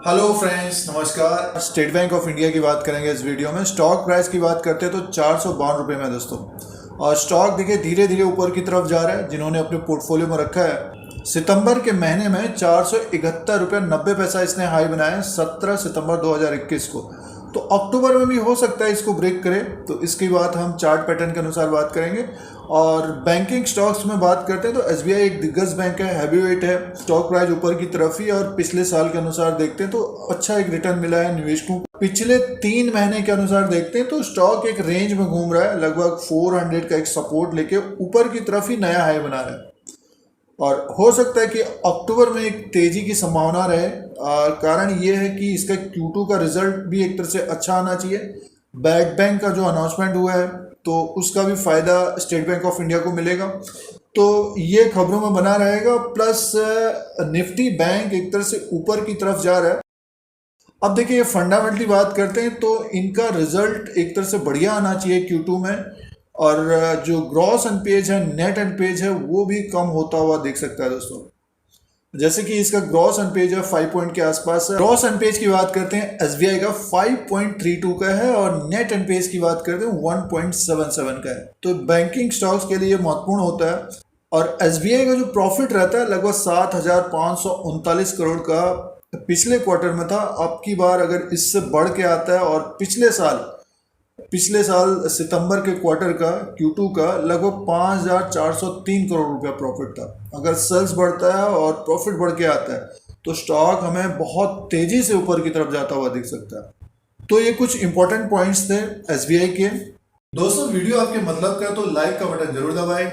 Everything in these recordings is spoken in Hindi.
हेलो फ्रेंड्स, नमस्कार। स्टेट बैंक ऑफ इंडिया की बात करेंगे इस वीडियो में। स्टॉक प्राइस की बात करते हैं तो 452 में दोस्तों। और स्टॉक देखिए धीरे धीरे ऊपर की तरफ जा रहा है। जिन्होंने अपने पोर्टफोलियो में रखा है, सितंबर के महीने में 471 रुपये 90 पैसा इसने हाई बनाया है 17 सितंबर 2021 को। तो अक्टूबर में भी हो सकता है इसको ब्रेक करे। तो इसकी बात हम चार्ट पैटर्न के अनुसार बात करेंगे। और बैंकिंग स्टॉक्स में बात करते हैं तो एसबीआई एक दिग्गज बैंक है, हैवीवेट है। स्टॉक प्राइस ऊपर की तरफ ही और पिछले साल के अनुसार देखते हैं तो अच्छा एक रिटर्न मिला है निवेशकों को। पिछले 3 महीने के अनुसार देखते हैं तो स्टॉक एक रेंज में घूम रहा है, लगभग 400 का एक सपोर्ट लेके ऊपर की तरफ ही नया हाई बना रहा है। और हो सकता है कि अक्टूबर में एक तेजी की संभावना रहे। कारण ये है कि इसका Q2 का रिजल्ट भी एक तरह से अच्छा आना चाहिए। बैड बैंक का जो अनाउंसमेंट हुआ है तो उसका भी फायदा स्टेट बैंक ऑफ इंडिया को मिलेगा। तो ये खबरों में बना रहेगा। प्लस निफ्टी बैंक एक तरह से ऊपर की तरफ जा रहा है। अब देखिए ये फंडामेंटली बात करते हैं तो इनका रिजल्ट एक तरह से बढ़िया आना चाहिए Q2 में। और जो ग्रॉस एनपीएज है, नेट एनपीएज है, वो भी कम होता हुआ दिख सकता है दोस्तों। जैसे कि इसका ग्रॉस एनपीएज है 5 पॉइंट के आसपास है। ग्रॉस एनपीएज की बात करते हैं एसबीआई का 5.32 का है और नेट एनपीएज की बात करते हैं 1.77 का है। तो बैंकिंग स्टॉक्स के लिए महत्वपूर्ण होता है। और एसबीआई का जो प्रॉफिट रहता है लगभग 7,539 करोड़ का पिछले क्वार्टर में था। अब की बार अगर इससे बढ़ के आता है और पिछले साल सितंबर के क्वार्टर का Q2 का लगभग 5,403 करोड़ रुपया प्रॉफिट था। अगर सेल्स बढ़ता है और प्रॉफिट बढ़ के आता है तो स्टॉक हमें बहुत तेजी से ऊपर की तरफ जाता हुआ दिख सकता है। तो ये कुछ इंपॉर्टेंट पॉइंट्स थे एसबीआई के। दोस्तों वीडियो आपके मतलब का तो लाइक का बटन जरूर दबाएं।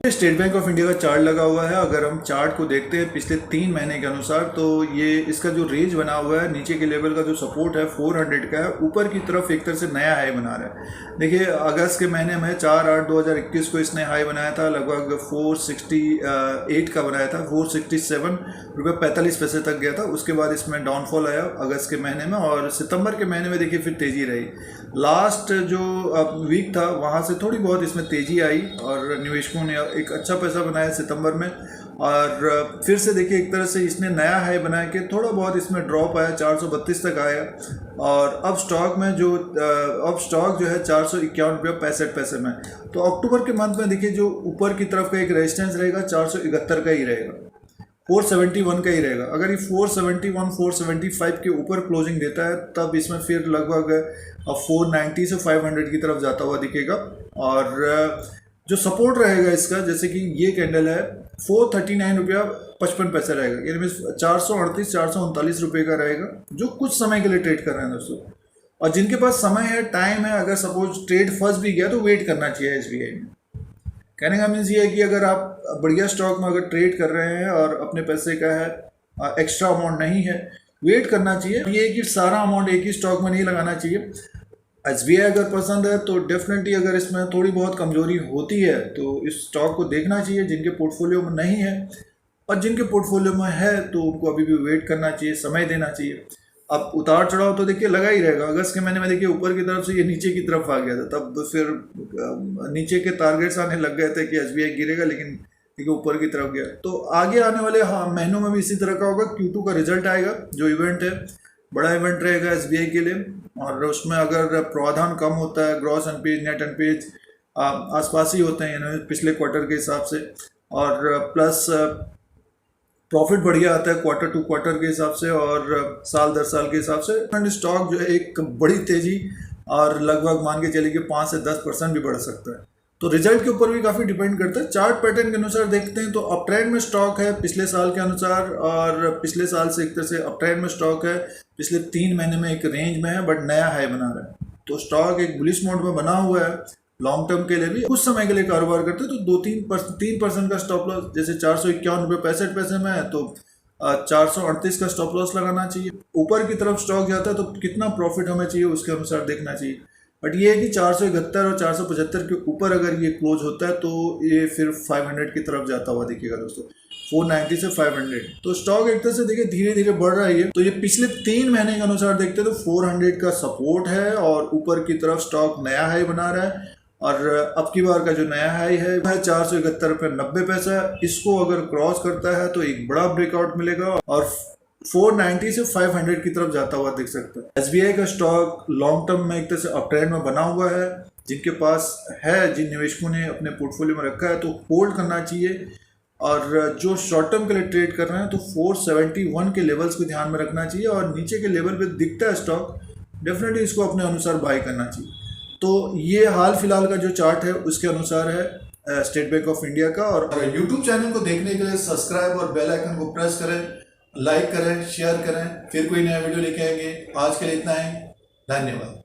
स्टेट बैंक ऑफ इंडिया का चार्ट लगा हुआ है। अगर हम चार्ट को देखते हैं पिछले 3 महीने के अनुसार तो ये इसका जो रेंज बना हुआ है, नीचे के लेवल का जो सपोर्ट है 400 का है, ऊपर की तरफ एक तरह से नया हाई बना रहा है। देखिए अगस्त के महीने में 4/8/2021 को इसने हाई बनाया था, लगभग 468 का बनाया था, 467 रुपये 45 पैसे तक गया था। उसके बाद इसमें डाउनफॉल आया अगस्त के महीने में और सितंबर के महीने में देखिए फिर तेज़ी रही। लास्ट जो वीक था वहाँ से थोड़ी बहुत इसमें तेज़ी आई और निवेशकों ने एक अच्छा पैसा बनाया सितंबर में। और फिर से देखिए एक तरह से इसने नया हाई बना के थोड़ा बहुत इसमें ड्रॉप आया, 432 तक आया। और अब स्टॉक जो है 451 रुपये 65 पैसे में। तो अक्टूबर के मंथ में देखिए जो ऊपर की तरफ का एक रेजिस्टेंस रहेगा 471 का ही रहेगा, 471 का ही रहेगा। अगर ये 471 475 के ऊपर क्लोजिंग देता है तब इसमें फिर लगभग 490 से 500 की तरफ जाता हुआ दिखेगा। और जो सपोर्ट रहेगा इसका, जैसे कि ये कैंडल है 439 रुपया 55 पैसे रहेगा, यानी 438 रुपये का रहेगा, जो कुछ समय के लिए ट्रेड कर रहे हैं दोस्तों। और जिनके पास समय है, टाइम है, अगर सपोज ट्रेड फंस भी गया तो वेट करना चाहिए एसबीआई में। कहने का मीन्स ये है कि अगर आप बढ़िया स्टॉक में अगर ट्रेड कर रहे हैं और अपने पैसे का है एक्स्ट्रा अमाउंट नहीं है, वेट करना चाहिए। ये कि सारा अमाउंट एक ही स्टॉक में नहीं लगाना चाहिए। एसबीआई अगर पसंद है तो डेफिनेटली अगर इसमें थोड़ी बहुत कमजोरी होती है तो इस स्टॉक को देखना चाहिए। जिनके पोर्टफोलियो में नहीं है और जिनके पोर्टफोलियो में है तो उनको अभी भी वेट करना चाहिए, समय देना चाहिए। अब उतार चढ़ाव तो देखिए लगा ही रहेगा। अगस्त के महीने में देखिए ऊपर की तरफ से ये नीचे की तरफ आ गया था, तब फिर नीचे के टारगेट्स आने लग गए थे कि एसबीआई गिरेगा, लेकिन देखिए ऊपर की तरफ गया। तो आगे आने वाले महीनों में भी इसी तरह का होगा। Q2 का रिजल्ट आएगा, जो इवेंट है बड़ा इवेंट रहेगा एसबीआई के लिए। और उसमें अगर प्रावधान कम होता है, ग्रॉस एनपीएज नेट एनपीएज आसपास ही होते हैं पिछले क्वार्टर के हिसाब से, और प्लस प्रॉफिट बढ़िया आता है क्वार्टर टू क्वार्टर के हिसाब से और साल दर साल के हिसाब से, स्टॉक जो है एक बड़ी तेजी और लगभग मान के चलिए कि 5 से 10% भी बढ़ सकता है। तो रिजल्ट के ऊपर भी काफ़ी डिपेंड करता है। चार्ट पैटर्न के अनुसार देखते हैं तो अप ट्रेंड में स्टॉक है पिछले साल के अनुसार, और पिछले साल से एक तरह से अप ट्रेंड में स्टॉक है। पिछले 3 महीने में एक रेंज में है बट नया हाई बना रहा है। तो स्टॉक एक बुलिश मोड में बना हुआ है। लॉन्ग टर्म के लिए भी कुछ समय के लिए कारोबार करते हैं तो 3% का स्टॉप लॉस, जैसे 451 रुपये 65 पैसे में है तो 438 का स्टॉप लॉस लगाना चाहिए। ऊपर की तरफ स्टॉक जाता है तो कितना प्रॉफिट हमें चाहिए उसके अनुसार देखना चाहिए। बट ये है कि 471 और 475 के ऊपर अगर ये क्लोज होता है तो ये फिर 500 की तरफ जाता हुआ दिखेगा दोस्तों, 490 से 500। तो स्टॉक एक तरह से देखिए धीरे धीरे बढ़ रहा है। तो ये पिछले 3 महीने के अनुसार देखते हैं तो 400 का सपोर्ट है और ऊपर की तरफ स्टॉक नया हाई बना रहा है। और अब की बार का जो नया हाई है वह 471 रुपये 90 पैसा। इसको अगर क्रॉस करता है तो एक बड़ा ब्रेकआउट मिलेगा और 490 से 500 की तरफ जाता हुआ दिख सकता है। SBI का स्टॉक लॉन्ग टर्म में एक तरह से अप ट्रेंड में बना हुआ है। जिनके पास है, जिन निवेशकों ने अपने पोर्टफोलियो में रखा है तो होल्ड करना चाहिए, और जो शॉर्ट टर्म के लिए ट्रेड कर रहे हैं तो 471 के लेवल्स को ध्यान में रखना चाहिए, और नीचे के लेवल पे दिखता है स्टॉक, डेफिनेटली इसको अपने अनुसार बाय करना चाहिए। तो ये हाल फिलहाल का जो चार्ट है उसके अनुसार है स्टेट बैंक ऑफ इंडिया का। और यूट्यूब चैनल को देखने के लिए सब्सक्राइब और बेल आइकन को प्रेस करें, लाइक करें, शेयर करें, फिर कोई नया वीडियो लेके आएंगे। आज के लिए इतना ही, धन्यवाद।